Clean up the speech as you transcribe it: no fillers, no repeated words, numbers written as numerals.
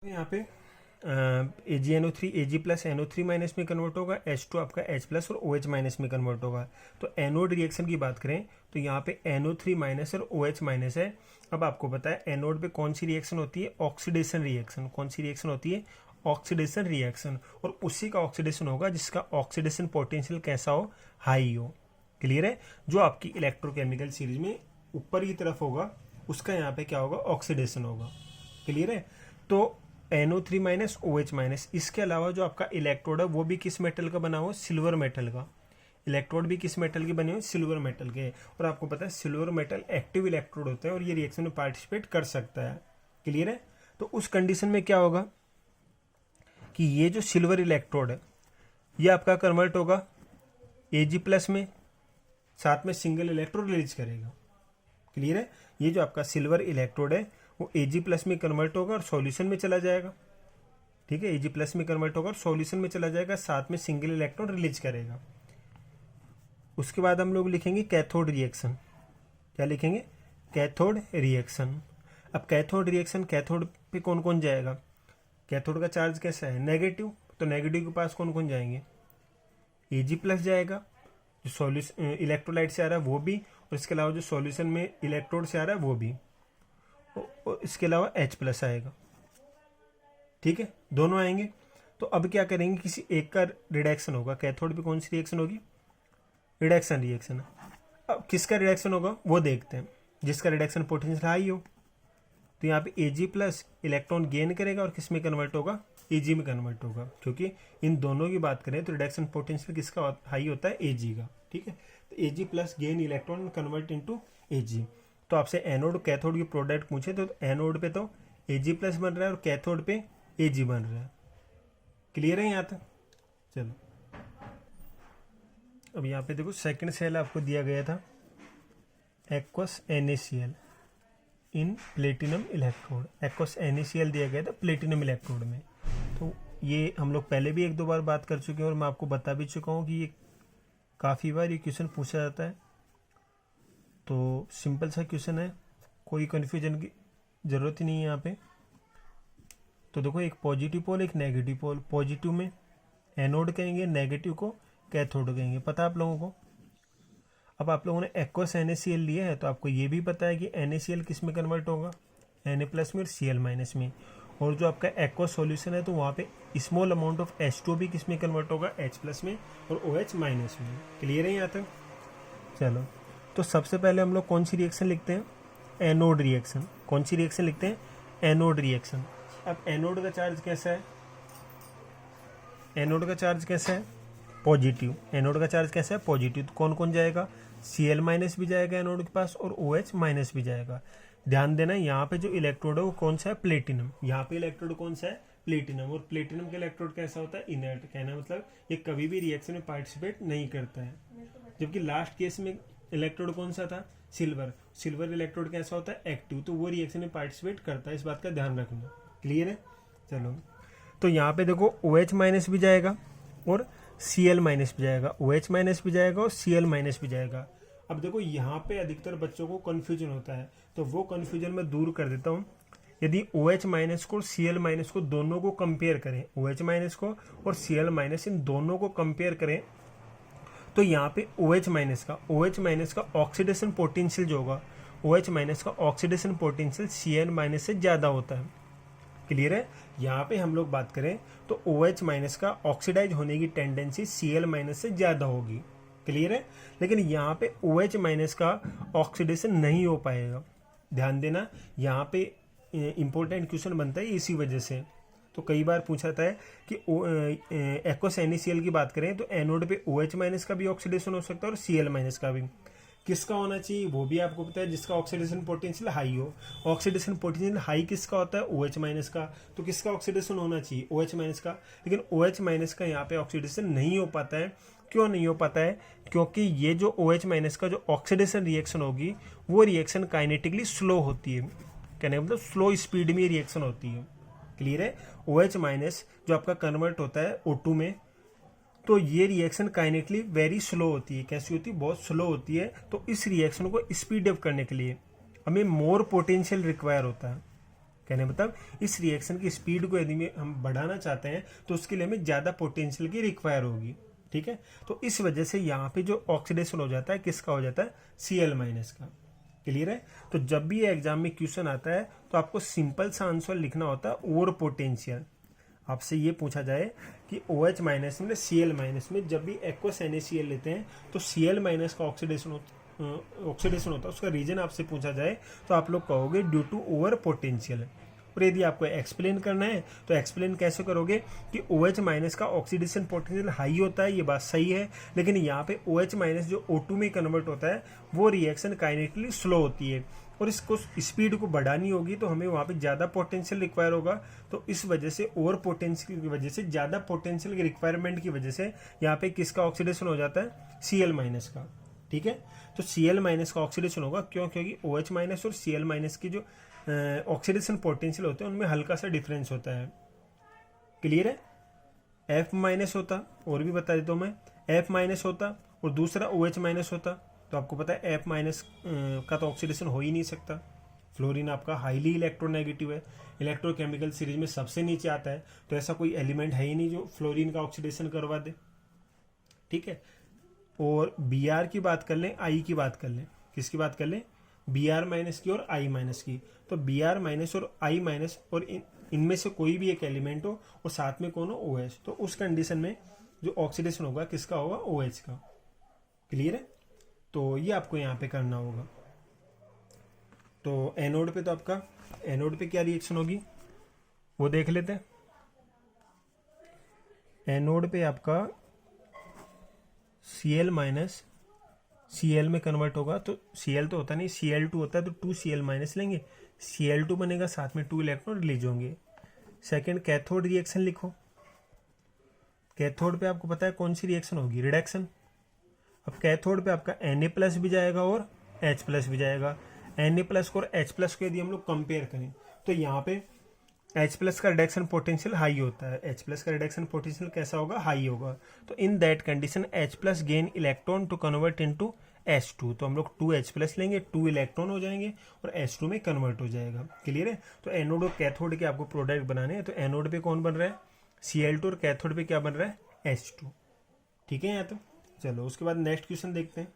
यहाँ पे AgNO3 Ag plus NO3 minus में कन्वर्ट होगा, H2 आपका H प्लस और OH माइनस में कन्वर्ट होगा। तो एनोड रिएक्शन की बात करें तो यहाँ पे NO3 माइनस और OH माइनस है। अब आपको पता है एनोड पे कौन सी रिएक्शन होती है, ऑक्सीडेशन रिएक्शन। कौन सी रिएक्शन होती है, ऑक्सीडेशन रिएक्शन। और उसी का ऑक्सीडेशन होगा जिसका ऑक्सीडेशन पोटेंशियल कैसा हो, हाई हो। क्लियर है। जो आपकी इलेक्ट्रोकेमिकल सीरीज में ऊपर की तरफ होगा उसका यहाँ पे क्या होगा, ऑक्सीडेशन होगा। क्लियर है। तो NO3 माइनस OH माइनस, इसके अलावा जो आपका इलेक्ट्रोड है वो भी किस मेटल का बना हुआ, सिल्वर मेटल का। इलेक्ट्रोड भी किस मेटल के बने हुए, सिल्वर मेटल के। और आपको पता है सिल्वर मेटल एक्टिव इलेक्ट्रोड होते हैं और ये रिएक्शन में पार्टिसिपेट कर सकता है। क्लियर है। तो उस कंडीशन में क्या होगा कि ये जो सिल्वर इलेक्ट्रोड है ये आपका कन्वर्ट होगा Ag प्लस में, साथ में सिंगल इलेक्ट्रोड रिलीज करेगा। क्लियर है। ये जो आपका सिल्वर इलेक्ट्रोड है वो Ag प्लस में कन्वर्ट होगा और सॉल्यूशन में चला जाएगा। ठीक है, Ag प्लस में कन्वर्ट होगा और सॉल्यूशन में चला जाएगा, साथ में सिंगल इलेक्ट्रॉन रिलीज करेगा। उसके बाद हम लोग लिखेंगे कैथोड रिएक्शन। क्या लिखेंगे, कैथोड रिएक्शन। अब कैथोड रिएक्शन, कैथोड पे कौन कौन जाएगा, कैथोड का चार्ज कैसा है, नेगेटिव। तो नेगेटिव के पास कौन कौन जाएंगे, Ag प्लस जाएगा जो सॉल्यूशन इलेक्ट्रोलाइट से आ रहा है वो भी, और इसके अलावा जो सॉल्यूशन में इलेक्ट्रोड से आ रहा है वो भी, और इसके अलावा H प्लस आएगा। ठीक है, दोनों आएंगे। तो अब क्या करेंगे, किसी एक का रिडक्शन होगा। कैथोड पे कौन सी रिएक्शन होगी, रिडक्शन रिएक्शन। अब किसका रिडक्शन होगा वो देखते हैं, जिसका रिडक्शन पोटेंशियल हाई हो। तो यहाँ पे Ag प्लस इलेक्ट्रॉन गेन करेगा और किस में कन्वर्ट होगा, Ag में कन्वर्ट होगा। क्योंकि इन दोनों की बात करें तो रिडक्शन पोटेंशियल किसका हाई होता है, Ag का। ठीक है, तो Ag plus gain electron convert into Ag। तो आपसे एनोड कैथोड की प्रोडक्ट पूछे तो एनोड पे तो Ag प्लस बन रहा है और कैथोड पे Ag बन रहा है। क्लियर है यहाँ तक। चलो अब यहाँ पे देखो सेकंड सेल आपको दिया गया था एक्वस NaCl इन प्लेटिनम इलेक्ट्रोड। एक्वस NaCl दिया गया था प्लेटिनम इलेक्ट्रोड में। तो ये हम लोग पहले भी एक दो बार बात कर चुके हैं और मैं आपको बता भी चुका हूँ कि ये काफ़ी बार ये क्वेश्चन पूछा जाता है। तो सिंपल सा क्वेश्चन है, कोई कन्फ्यूजन की ज़रूरत ही नहीं है यहाँ पे। तो देखो एक पॉजिटिव पोल एक नेगेटिव पोल, पॉजिटिव में एनोड कहेंगे, नेगेटिव को कैथोड कहेंगे, पता है आप लोगों को। अब आप लोगों ने एक्वस NaCl लिया है तो आपको ये भी पता है कि NaCl किस में कन्वर्ट होगा, Na प्लस में और Cl माइनस में। और जो आपका एक्वस सॉल्यूशन है तो वहाँ पे स्मॉल अमाउंट ऑफ H2 भी किस में कन्वर्ट होगा, H प्लस में और OH माइनस में। क्लियर है यहाँ तक। चलो तो सबसे पहले हम लोग कौन सी रिएक्शन लिखते हैं, एनोड रिएक्शन। कौन सी रिएक्शन लिखते हैं, एनोड रिएक्शन। अब एनोड का चार्ज कैसा है, एनोड का चार्ज कैसा है, पॉजिटिव। एनोड का चार्ज कैसा है, पॉजिटिव। तो कौन कौन जाएगा, Cl माइनस भी जाएगा एनोड के पास और OH माइनस भी जाएगा। ध्यान देना यहाँ पे जो इलेक्ट्रोड है वो कौन सा है, प्लेटिनम। यहाँ पे इलेक्ट्रोड कौन सा है, प्लेटिनम। और प्लेटिनम का इलेक्ट्रोड कैसा होता है, इनर्ट। कहना मतलब ये कभी भी रिएक्शन में पार्टिसिपेट नहीं करता है। जबकि लास्ट केस में इलेक्ट्रोड कौन सा था, सिल्वर। सिल्वर इलेक्ट्रोड कैसा होता है, एक्टिव। तो वो रिएक्शन में पार्टिसिपेट करता है, इस बात का ध्यान रखना। क्लियर है। चलो तो यहाँ पे देखो OH माइनस भी जाएगा और Cl माइनस भी जाएगा, OH माइनस भी जाएगा और Cl माइनस भी जाएगा। अब देखो यहाँ पे अधिकतर बच्चों को कन्फ्यूजन होता है, तो वो कन्फ्यूजन मैं दूर कर देता हूँ। यदि OH माइनस को और Cl माइनस को दोनों को कंपेयर करें, OH माइनस को और Cl माइनस इन दोनों को कंपेयर करें तो यहाँ पे OH माइनस का ऑक्सीडेशन पोटेंशियल जो होगा, OH माइनस का ऑक्सीडेशन पोटेंशियल Cl माइनस से ज़्यादा होता है। क्लियर है। यहाँ पे हम लोग बात करें तो OH माइनस का ऑक्सीडाइज होने की टेंडेंसी Cl माइनस से ज़्यादा होगी। क्लियर है। लेकिन यहाँ पे OH माइनस का ऑक्सीडेशन नहीं हो पाएगा। ध्यान देना, यहाँ पे इंपॉर्टेंट क्वेश्चन बनता है इसी वजह से। तो कई बार पूछा जाता है कि एक्वस NaCl की बात करें तो एनोड पे OH माइनस का भी ऑक्सीडेशन हो सकता है और Cl माइनस का भी। किसका होना चाहिए वो भी आपको पता है, जिसका ऑक्सीडेशन पोटेंशियल हाई हो। ऑक्सीडेशन पोटेंशियल हाई किसका होता है, OH माइनस का। तो किसका ऑक्सीडेशन होना चाहिए, OH माइनस का। लेकिन OH माइनस का यहाँ पे ऑक्सीडेशन नहीं हो पाता है। क्यों नहीं हो पाता है, क्योंकि ये जो OH माइनस का जो ऑक्सीडेशन रिएक्शन होगी वो रिएक्शन काइनेटिकली स्लो होती है। कहने का मतलब स्लो स्पीड में रिएक्शन होती है। क्लियर है। OH माइनस जो आपका कन्वर्ट होता है O2 में, तो ये रिएक्शन काइनेटिकली वेरी स्लो होती है। कैसी होती है, बहुत स्लो होती है। तो इस रिएक्शन को स्पीड अप करने के लिए हमें मोर पोटेंशियल रिक्वायर होता है। कहने मतलब इस रिएक्शन की स्पीड को यदि हम बढ़ाना चाहते हैं तो उसके लिए हमें ज़्यादा पोटेंशियल की रिक्वायर होगी। ठीक है, तो इस वजह से यहाँ पे जो ऑक्सीडेशन हो जाता है किसका हो जाता है, Cl माइनस का। क्लियर है। तो जब भी ये एग्जाम में क्वेश्चन आता है तो आपको सिंपल सा आंसर लिखना होता है और पोटेंशियल। आपसे ये पूछा जाए कि OH माइनस में Cl माइनस में जब भी एक्वस NaCl लेते हैं तो Cl माइनस का ऑक्सीडेशन होता है, उसका रीजन आपसे पूछा जाए तो आप लोग कहोगे ड्यू टू ओवर पोटेंशियल। और यदि आपको एक्सप्लेन करना है तो एक्सप्लेन कैसे करोगे कि OH माइनस का ऑक्सीडेशन पोटेंशियल हाई होता है, ये बात सही है, लेकिन यहाँ पे OH माइनस जो O2 में कन्वर्ट होता है वो रिएक्शन काइनेटिकली स्लो होती है और इसको स्पीड को बढ़ानी होगी तो हमें वहाँ पे ज़्यादा पोटेंशियल रिक्वायर होगा। तो इस वजह से ओवर पोटेंशियल की वजह से, ज़्यादा पोटेंशियल की रिक्वायरमेंट की वजह से यहाँ पे किसका ऑक्सीडेशन हो जाता है, Cl माइनस का। ठीक है, तो Cl माइनस का ऑक्सीडेशन होगा क्योंकि OH माइनस और Cl माइनस की जो ऑक्सीडेशन पोटेंशियल होते हैं उनमें हल्का सा डिफरेंस होता है। क्लियर है। F माइनस होता, और भी बता देता हूँ मैं, F माइनस होता और दूसरा OH माइनस होता तो आपको पता है F माइनस का तो ऑक्सीडेशन हो ही नहीं सकता। फ्लोरीन आपका हाईली इलेक्ट्रोनेगेटिव है, इलेक्ट्रोकेमिकल सीरीज में सबसे नीचे आता है, तो ऐसा कोई एलिमेंट है ही नहीं जो फ्लोरीन का ऑक्सीडेशन करवा दे। ठीक है, और Br की बात कर लें, I की बात कर लें, किसकी बात कर लें, Br माइनस की और I माइनस की। तो Br माइनस और I माइनस और इनमें से कोई भी एक एलिमेंट हो और साथ में कौन हो, OH, तो उस कंडीशन में जो ऑक्सीडेशन होगा किसका होगा, OH का। क्लियर है। तो ये आपको यहाँ पे करना होगा। तो एनोड पे तो आपका, एनोड पे क्या रिएक्शन होगी वो देख लेते हैं। एनोड पे आपका Cl माइनस Cl में कन्वर्ट होगा, तो Cl तो होता नहीं, Cl2 होता है, तो 2Cl माइनस लेंगे, Cl2 बनेगा, साथ में 2 इलेक्ट्रॉन रिलीज होंगे। सेकेंड कैथोड रिएक्शन लिखो। कैथोड पे आपको पता है कौन सी रिएक्शन होगी, रिडक्शन। अब कैथोड पे आपका Na+ भी जाएगा और H+ भी जाएगा। Na+ को और H+ को यदि हम लोग कंपेयर करें तो यहाँ पे H+ का रिडक्शन पोटेंशियल हाई होता है। H+ का रिडक्शन पोटेंशियल कैसा होगा, हाई होगा। तो in that condition H+ gain electron to convert into H2, तो हम लोग 2H+ लेंगे, 2 इलेक्ट्रॉन हो जाएंगे और H2 में कन्वर्ट हो जाएगा। क्लियर है। तो एनोड और कैथोड के आपको प्रोडक्ट बनाने हैं, तो एनोड पे कौन बन रहा है, Cl2, और कैथोड पे क्या बन रहा है, H2। ठीक है। यहाँ तो चलो उसके बाद नेक्स्ट क्वेश्चन देखते हैं।